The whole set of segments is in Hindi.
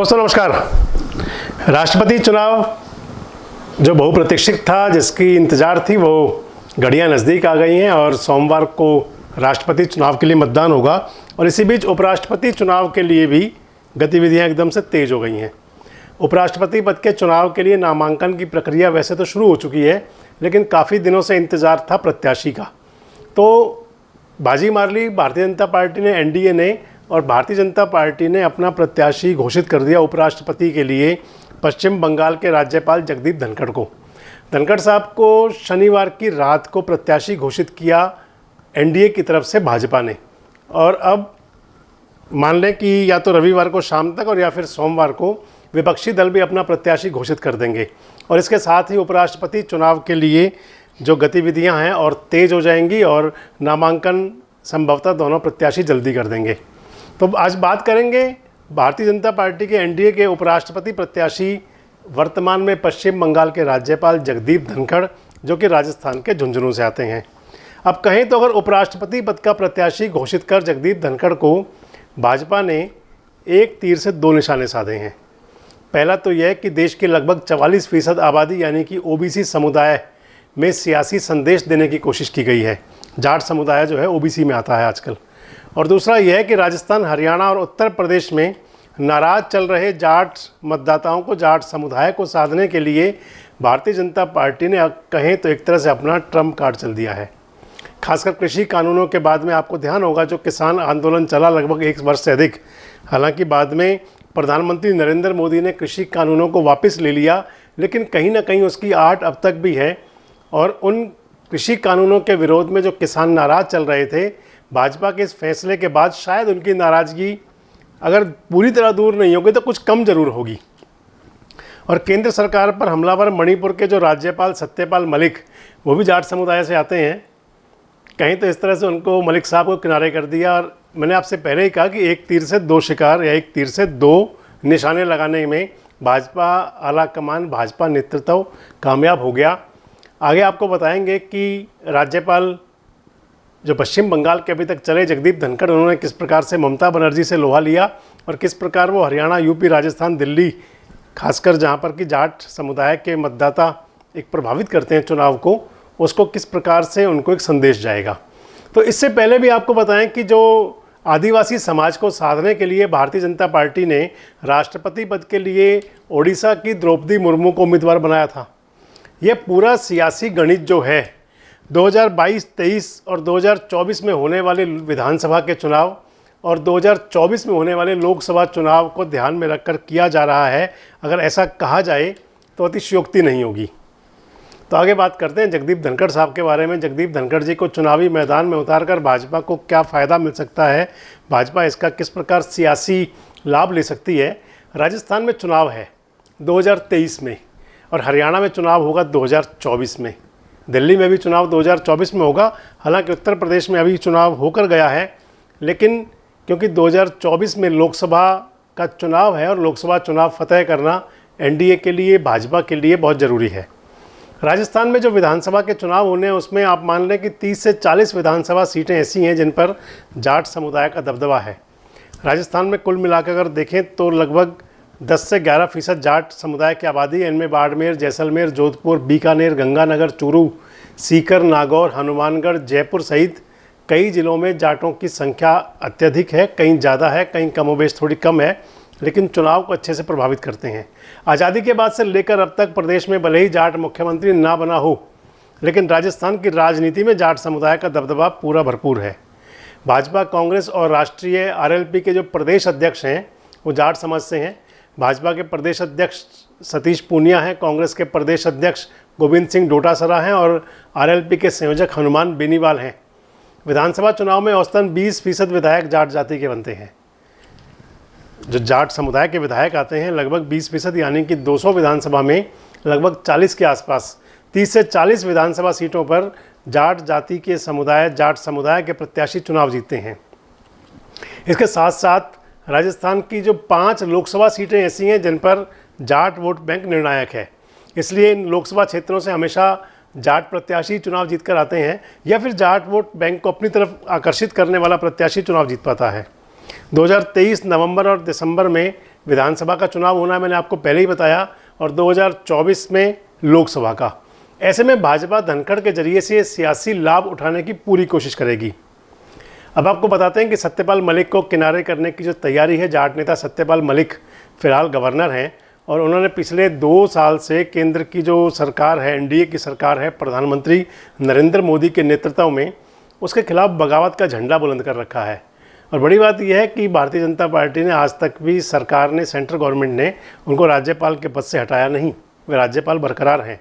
दोस्तों नमस्कार। राष्ट्रपति चुनाव जो बहुप्रतीक्षित था, जिसकी इंतज़ार थी, वो घड़ियां नज़दीक आ गई हैं और सोमवार को राष्ट्रपति चुनाव के लिए मतदान होगा। और इसी बीच उपराष्ट्रपति चुनाव के लिए भी गतिविधियां एकदम से तेज़ हो गई हैं। उपराष्ट्रपति पद के चुनाव के लिए नामांकन की प्रक्रिया वैसे तो शुरू हो चुकी है, लेकिन काफ़ी दिनों से इंतज़ार था प्रत्याशी का। तो बाजी मार ली भारतीय जनता पार्टी ने, एनडीए ने, और भारतीय जनता पार्टी ने अपना प्रत्याशी घोषित कर दिया उपराष्ट्रपति के लिए पश्चिम बंगाल के राज्यपाल जगदीप धनखड़ को। धनखड़ साहब को शनिवार की रात को प्रत्याशी घोषित किया एनडीए की तरफ से भाजपा ने, और अब मान लें कि या तो रविवार को शाम तक और या फिर सोमवार को विपक्षी दल भी अपना प्रत्याशी घोषित कर देंगे। और इसके साथ ही उपराष्ट्रपति चुनाव के लिए जो गतिविधियां हैं और तेज़ हो जाएंगी और नामांकन संभवतः दोनों प्रत्याशी जल्दी कर देंगे। तो आज बात करेंगे भारतीय जनता पार्टी के एनडीए के उपराष्ट्रपति प्रत्याशी, वर्तमान में पश्चिम बंगाल के राज्यपाल जगदीप धनखड़, जो कि राजस्थान के झुंझुनू से आते हैं। अब कहें तो अगर उपराष्ट्रपति पद का प्रत्याशी घोषित कर जगदीप धनखड़ को भाजपा ने एक तीर से दो निशाने साधे हैं। पहला तो यह कि देश की लगभग 44% आबादी यानी कि ओबीसी समुदाय में सियासी संदेश देने की कोशिश की गई है। जाट समुदाय जो है ओबीसी में आता है आजकल। और दूसरा यह है कि राजस्थान, हरियाणा और उत्तर प्रदेश में नाराज चल रहे जाट मतदाताओं को, जाट समुदाय को साधने के लिए भारतीय जनता पार्टी ने कहें तो एक तरह से अपना ट्रम्प कार्ड चल दिया है। खासकर कृषि कानूनों के बाद में आपको ध्यान होगा, जो किसान आंदोलन चला लगभग 1 वर्ष से अधिक। हालांकि बाद में प्रधानमंत्री नरेंद्र मोदी ने कृषि कानूनों को वापस ले लिया, लेकिन कहीं ना कहीं उसकी आहट अब तक भी है। और उन कृषि कानूनों के विरोध में जो किसान नाराज चल रहे थे, भाजपा के इस फैसले के बाद शायद उनकी नाराज़गी अगर पूरी तरह दूर नहीं होगी तो कुछ कम ज़रूर होगी। और केंद्र सरकार पर हमलावर मणिपुर के जो राज्यपाल सत्यपाल मलिक, वो भी जाट समुदाय से आते हैं। कहीं तो इस तरह से उनको, मलिक साहब को किनारे कर दिया। और मैंने आपसे पहले ही कहा कि एक तीर से दो शिकार या एक तीर से दो निशाने लगाने में भाजपा आला कमान, भाजपा नेतृत्व कामयाब हो गया। आगे आपको बताएंगे कि राज्यपाल जो पश्चिम बंगाल के अभी तक चले जगदीप धनखड़, उन्होंने किस प्रकार से ममता बनर्जी से लोहा लिया और किस प्रकार वो हरियाणा, यूपी, राजस्थान, दिल्ली, खासकर जहाँ पर कि जाट समुदाय के मतदाता एक प्रभावित करते हैं चुनाव को, उसको किस प्रकार से उनको एक संदेश जाएगा। तो इससे पहले भी आपको बताएं कि जो आदिवासी समाज को साधने के लिए भारतीय जनता पार्टी ने राष्ट्रपति पद के लिए ओडिशा की द्रौपदी मुर्मू को उम्मीदवार बनाया था। ये पूरा सियासी गणित जो है 2022-23 और 2024 में होने वाले विधानसभा के चुनाव और 2024 में होने वाले लोकसभा चुनाव को ध्यान में रखकर किया जा रहा है। अगर ऐसा कहा जाए तो अतिशयोक्ति नहीं होगी। तो आगे बात करते हैं जगदीप धनखड़ साहब के बारे में। जगदीप धनखड़ जी को चुनावी मैदान में उतारकर भाजपा को क्या फ़ायदा मिल सकता है, भाजपा इसका किस प्रकार सियासी लाभ ले सकती है। राजस्थान में चुनाव है 2023 में और हरियाणा में चुनाव होगा 2024 में। दिल्ली में भी चुनाव 2024 में होगा। हालांकि उत्तर प्रदेश में अभी चुनाव होकर गया है, लेकिन क्योंकि 2024 में लोकसभा का चुनाव है और लोकसभा चुनाव फतह करना एनडीए के लिए, भाजपा के लिए बहुत ज़रूरी है। राजस्थान में जो विधानसभा के चुनाव होने हैं, उसमें आप मान लें कि 30 से 40 विधानसभा सीटें ऐसी हैं जिन पर जाट समुदाय का दबदबा है। राजस्थान में कुल मिलाकर अगर देखें तो लगभग 10 से 11% जाट समुदाय की आबादी है। इनमें बाड़मेर, जैसलमेर, जोधपुर, बीकानेर, गंगानगर, चूरू, सीकर, नागौर, हनुमानगढ़, जयपुर सहित कई ज़िलों में जाटों की संख्या अत्यधिक है। कहीं ज़्यादा है, कहीं कमोबेश थोड़ी कम है, लेकिन चुनाव को अच्छे से प्रभावित करते हैं। आज़ादी के बाद से लेकर अब तक प्रदेश में भले ही जाट मुख्यमंत्री ना बना हो, लेकिन राजस्थान की राजनीति में जाट समुदाय का दबदबा पूरा भरपूर है। भाजपा, कांग्रेस और राष्ट्रीय आरएलपी के जो प्रदेश अध्यक्ष हैं वो जाट समाज से हैं। भाजपा के प्रदेश अध्यक्ष सतीश पूनिया हैं, कांग्रेस के प्रदेश अध्यक्ष गोविंद सिंह डोटासरा हैं और आरएलपी के संयोजक हनुमान बेनीवाल हैं। विधानसभा चुनाव में औसतन 20% विधायक जाट जाति के बनते हैं। जो जाट समुदाय के विधायक आते हैं लगभग 20%, यानी कि 200 विधानसभा में लगभग 40 के आसपास, 30 से 40 विधानसभा सीटों पर जाट जाति के समुदाय, जाट समुदाय के प्रत्याशी चुनाव जीतते हैं। इसके साथ साथ राजस्थान की जो 5 लोकसभा सीटें ऐसी हैं जिन पर जाट वोट बैंक निर्णायक है। इसलिए इन लोकसभा क्षेत्रों से हमेशा जाट प्रत्याशी चुनाव जीतकर आते हैं, या फिर जाट वोट बैंक को अपनी तरफ आकर्षित करने वाला प्रत्याशी चुनाव जीत पाता है। 2023 नवंबर और दिसंबर में विधानसभा का चुनाव होना है, मैंने आपको पहले ही बताया, और 2024 में लोकसभा का। ऐसे में भाजपा धनखड़ के जरिए से सियासी लाभ उठाने की पूरी कोशिश करेगी। अब आपको बताते हैं कि सत्यपाल मलिक को किनारे करने की जो तैयारी है, जाट नेता सत्यपाल मलिक फिलहाल गवर्नर हैं और उन्होंने पिछले 2 साल से केंद्र की जो सरकार है, एनडीए की सरकार है, प्रधानमंत्री नरेंद्र मोदी के नेतृत्व में, उसके खिलाफ बगावत का झंडा बुलंद कर रखा है। और बड़ी बात यह है कि भारतीय जनता पार्टी ने आज तक भी, सरकार ने, सेंट्रल गवर्नमेंट ने उनको राज्यपाल के पद से हटाया नहीं, वे राज्यपाल बरकरार हैं।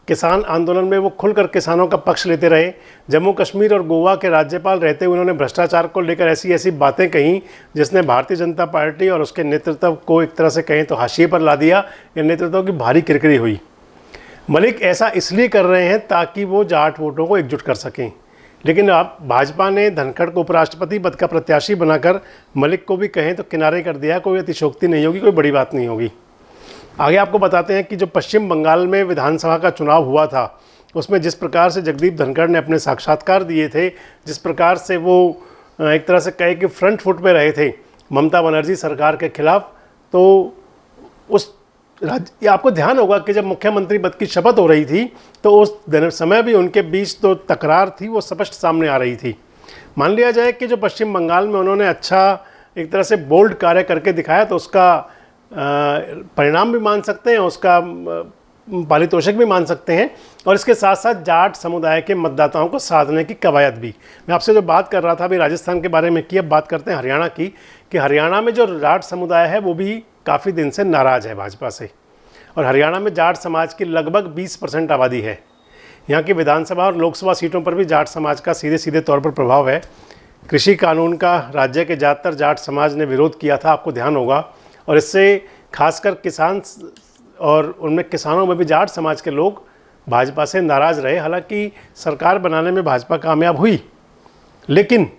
किसान आंदोलन में वो खुलकर किसानों का पक्ष लेते रहे। जम्मू कश्मीर और गोवा के राज्यपाल रहते हुए उन्होंने भ्रष्टाचार को लेकर ऐसी ऐसी बातें कहीं जिसने भारतीय जनता पार्टी और उसके नेतृत्व को एक तरह से कहें तो हाशिए पर ला दिया, या नेतृत्व की भारी किरकिरी हुई। मलिक ऐसा इसलिए कर रहे हैं ताकि वो जाट वोटों को एकजुट कर सकें, लेकिन अब भाजपा ने धनखड़ को उपराष्ट्रपति पद का प्रत्याशी बनाकर मलिक को भी कहें तो किनारे कर दिया। कोई अतिशयोक्ति नहीं होगी, कोई बड़ी बात नहीं होगी। आगे आपको बताते हैं कि जो पश्चिम बंगाल में विधानसभा का चुनाव हुआ था, उसमें जिस प्रकार से जगदीप धनखड़ ने अपने साक्षात्कार दिए थे, जिस प्रकार से वो एक तरह से कहे कि फ्रंट फुट पे रहे थे ममता बनर्जी सरकार के खिलाफ, तो उस राज्य, आपको ध्यान होगा कि जब मुख्यमंत्री पद की शपथ हो रही थी तो उस समय भी उनके बीच तो तकरार थी, वो स्पष्ट सामने आ रही थी। मान लिया जाए कि जो पश्चिम बंगाल में उन्होंने अच्छा एक तरह से बोल्ड कार्य करके दिखाया, तो उसका परिणाम भी मान सकते हैं, उसका पारितोषिक भी मान सकते हैं, और इसके साथ साथ जाट समुदाय के मतदाताओं को साधने की कवायद भी। मैं आपसे जो बात कर रहा था अभी राजस्थान के बारे में की, अब बात करते हैं हरियाणा की, कि हरियाणा में जो जाट समुदाय है वो भी काफ़ी दिन से नाराज़ है भाजपा से। और हरियाणा में जाट समाज की लगभग 20% आबादी है। यहाँ की विधानसभा और लोकसभा सीटों पर भी जाट समाज का सीधे सीधे तौर पर प्रभाव है। कृषि कानून का राज्य के ज़्यादातर जाट समाज ने विरोध किया था, आपको ध्यान होगा, और इससे खासकर किसान और उनमें किसानों में भी जाट समाज के लोग भाजपा से नाराज़ रहे। हालांकि सरकार बनाने में भाजपा कामयाब हुई, लेकिन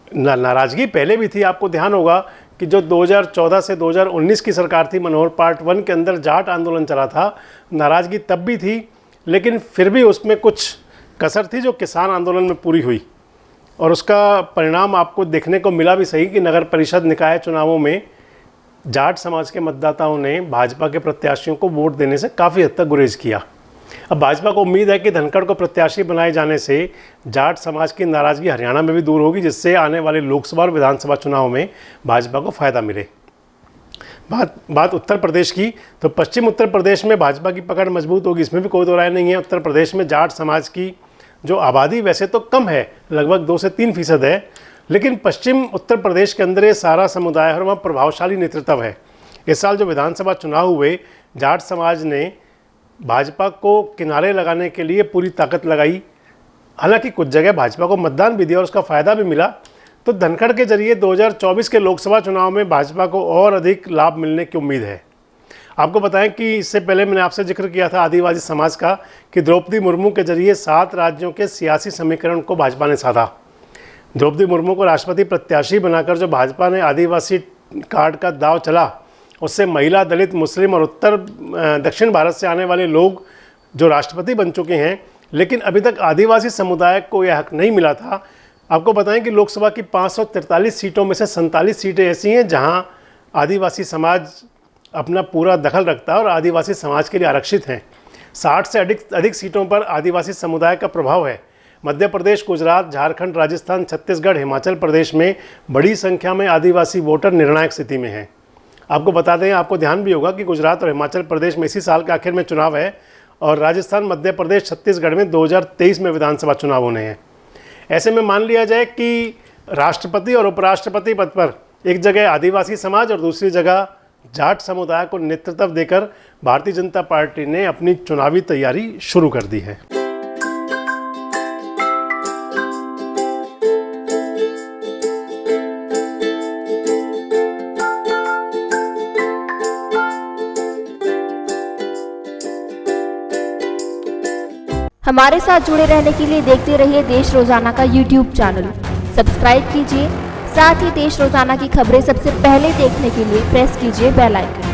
नाराज़गी पहले भी थी। आपको ध्यान होगा कि जो 2014 से 2019 की सरकार थी, मनोहर पार्ट 1 के अंदर जाट आंदोलन चला था, नाराज़गी तब भी थी, लेकिन फिर भी उसमें कुछ कसर थी जो किसान आंदोलन में पूरी हुई, और उसका परिणाम आपको देखने को मिला भी सही कि नगर परिषद निकाय चुनावों में जाट समाज के मतदाताओं ने भाजपा के प्रत्याशियों को वोट देने से काफ़ी हद तक गुरेज किया। अब भाजपा को उम्मीद है कि धनखड़ को प्रत्याशी बनाए जाने से जाट समाज की नाराज़गी हरियाणा में भी दूर होगी, जिससे आने वाले लोकसभा और विधानसभा चुनाव में भाजपा को फ़ायदा मिले। बात उत्तर प्रदेश की, तो पश्चिम उत्तर प्रदेश में भाजपा की पकड़ मजबूत होगी, इसमें भी कोई दो राय नहीं है। उत्तर प्रदेश में जाट समाज की जो आबादी वैसे तो कम है, लगभग 2 से 3% है, लेकिन पश्चिम उत्तर प्रदेश के अंदर ये सारा समुदाय और वहाँ प्रभावशाली नेतृत्व है। इस साल जो विधानसभा चुनाव हुए, जाट समाज ने भाजपा को किनारे लगाने के लिए पूरी ताकत लगाई। हालांकि कुछ जगह भाजपा को मतदान भी दिया और उसका फ़ायदा भी मिला। तो धनखड़ के जरिए 2024 के लोकसभा चुनाव में भाजपा को और अधिक लाभ मिलने की उम्मीद है। आपको बताएं कि इससे पहले मैंने आपसे जिक्र किया था आदिवासी समाज का, कि द्रौपदी मुर्मू के जरिए 7 राज्यों के सियासी समीकरण को भाजपा ने साधा। द्रौपदी मुर्मू को राष्ट्रपति प्रत्याशी बनाकर जो भाजपा ने आदिवासी कार्ड का दाव चला, उससे महिला, दलित, मुस्लिम और उत्तर दक्षिण भारत से आने वाले लोग जो राष्ट्रपति बन चुके हैं, लेकिन अभी तक आदिवासी समुदाय को यह हक नहीं मिला था। आपको बताएं कि लोकसभा की 543 सीटों में से 47 सीटें ऐसी हैं जहां आदिवासी समाज अपना पूरा दखल रखता है और आदिवासी समाज के लिए आरक्षित हैं। 60 से अधिक सीटों पर आदिवासी समुदाय का प्रभाव है। मध्य प्रदेश, गुजरात, झारखंड, राजस्थान, छत्तीसगढ़, हिमाचल प्रदेश में बड़ी संख्या में आदिवासी वोटर निर्णायक स्थिति में हैं। आपको बता दें, आपको ध्यान भी होगा कि गुजरात और हिमाचल प्रदेश में इसी साल के आखिर में चुनाव है, और राजस्थान, मध्य प्रदेश, छत्तीसगढ़ में 2023 में विधानसभा चुनाव होने हैं। ऐसे में मान लिया जाए कि राष्ट्रपति और उपराष्ट्रपति पद पर एक जगह आदिवासी समाज और दूसरी जगह जाट समुदाय को नेतृत्व देकर भारतीय जनता पार्टी ने अपनी चुनावी तैयारी शुरू कर दी है। हमारे साथ जुड़े रहने के लिए देखते रहिए देश रोजाना का YouTube चैनल। सब्सक्राइब कीजिए, साथ ही देश रोजाना की खबरें सबसे पहले देखने के लिए प्रेस कीजिए बेल आइकन।